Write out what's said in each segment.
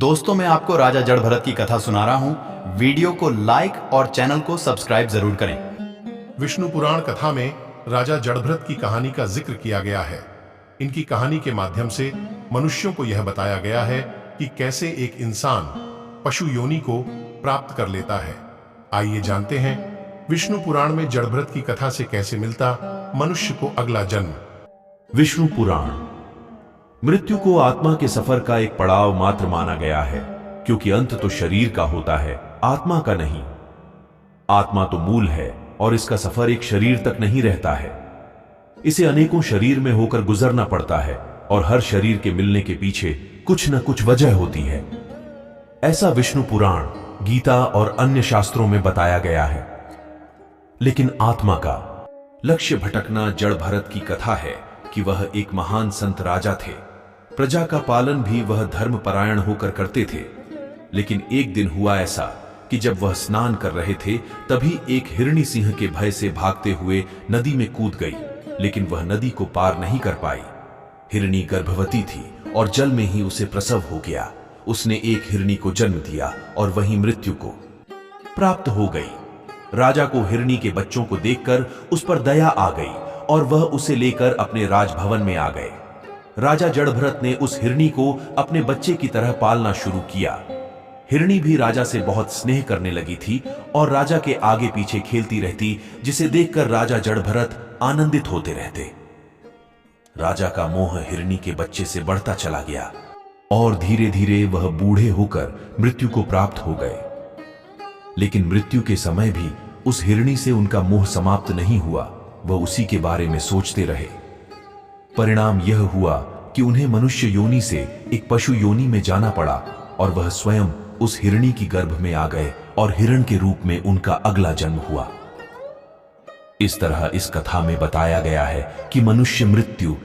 दोस्तों, मैं आपको राजा जड़भरत की कथा सुना रहा हूं। वीडियो को लाइक और चैनल को सब्सक्राइब जरूर करें। विष्णु पुराण कथा में राजा जड़भरत की कहानी का जिक्र किया गया है। इनकी कहानी के माध्यम से मनुष्यों को यह बताया गया है कि कैसे एक इंसान पशु योनि को प्राप्त कर लेता है। आइए जानते हैं विष्णु पुराण में जड़भरत की कथा से कैसे मिलता मनुष्य को अगला जन्म। विष्णु पुराण मृत्यु को आत्मा के सफर का एक पड़ाव मात्र माना गया है, क्योंकि अंत तो शरीर का होता है, आत्मा का नहीं। आत्मा तो मूल है और इसका सफर एक शरीर तक नहीं रहता है। इसे अनेकों शरीर में होकर गुजरना पड़ता है और हर शरीर के मिलने के पीछे कुछ न कुछ वजह होती है। ऐसा विष्णु पुराण, गीता और अन्य शास्त्रों में बताया गया है। लेकिन आत्मा का लक्ष्य भटकना जड़भरत की कथा है कि वह एक महान संत राजा थे। प्रजा का पालन भी वह धर्मपरायण होकर करते थे। लेकिन एक दिन हुआ ऐसा कि जब वह स्नान कर रहे थे, तभी एक हिरणी सिंह के भय से भागते हुए नदी में कूद गई, लेकिन वह नदी को पार नहीं कर पाई। हिरणी गर्भवती थी और जल में ही उसे प्रसव हो गया। उसने एक हिरणी को जन्म दिया और वहीं मृत्यु को प्राप्त हो गई। राजा को हिरणी के बच्चों को देखकर उस पर दया आ गई और वह उसे लेकर अपने राजभवन में आ गए। राजा जड़भरत ने उस हिरणी को अपने बच्चे की तरह पालना शुरू किया। हिरणी भी राजा से बहुत स्नेह करने लगी थी और राजा के आगे पीछे खेलती रहती, जिसे देखकर राजा जड़भरत आनंदित होते रहते। राजा का मोह हिरणी के बच्चे से बढ़ता चला गया और धीरे धीरे वह बूढ़े होकर मृत्यु को प्राप्त हो गए। लेकिन मृत्यु के समय भी उस हिरणी से उनका मोह समाप्त नहीं हुआ। वह उसी के बारे में सोचते रहे। परिणाम यह हुआ कि उन्हें मनुष्य योनि से एक पशु योनि में जाना पड़ा और वह स्वयं उस हिरणी की गर्भ में आ गए और हिरण के रूप में उनका अगला जन्म हुआ। इस तरह इस कथा में बताया गया है कि मनुष्य मृत्यु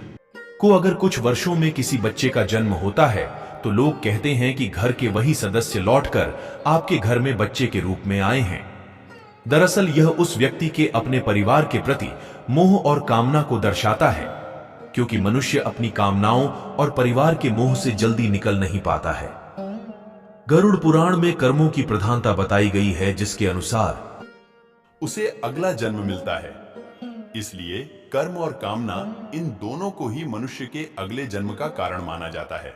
को अगर कुछ वर्षों में किसी बच्चे का जन्म होता है, तो लोग कहते हैं कि घर के वही सदस्य लौटकर आपके घर में बच्चे के रूप में आए हैं। दरअसल यह उस व्यक्ति के अपने परिवार के प्रति मोह और कामना को दर्शाता है, क्योंकि मनुष्य अपनी कामनाओं और परिवार के मोह से जल्दी निकल नहीं पाता है। गरुड़ पुराण में कर्मों की प्रधानता बताई गई है, जिसके अनुसार उसे अगला जन्म मिलता है। इसलिए कर्म और कामना, इन दोनों को ही मनुष्य के अगले जन्म का कारण माना जाता है।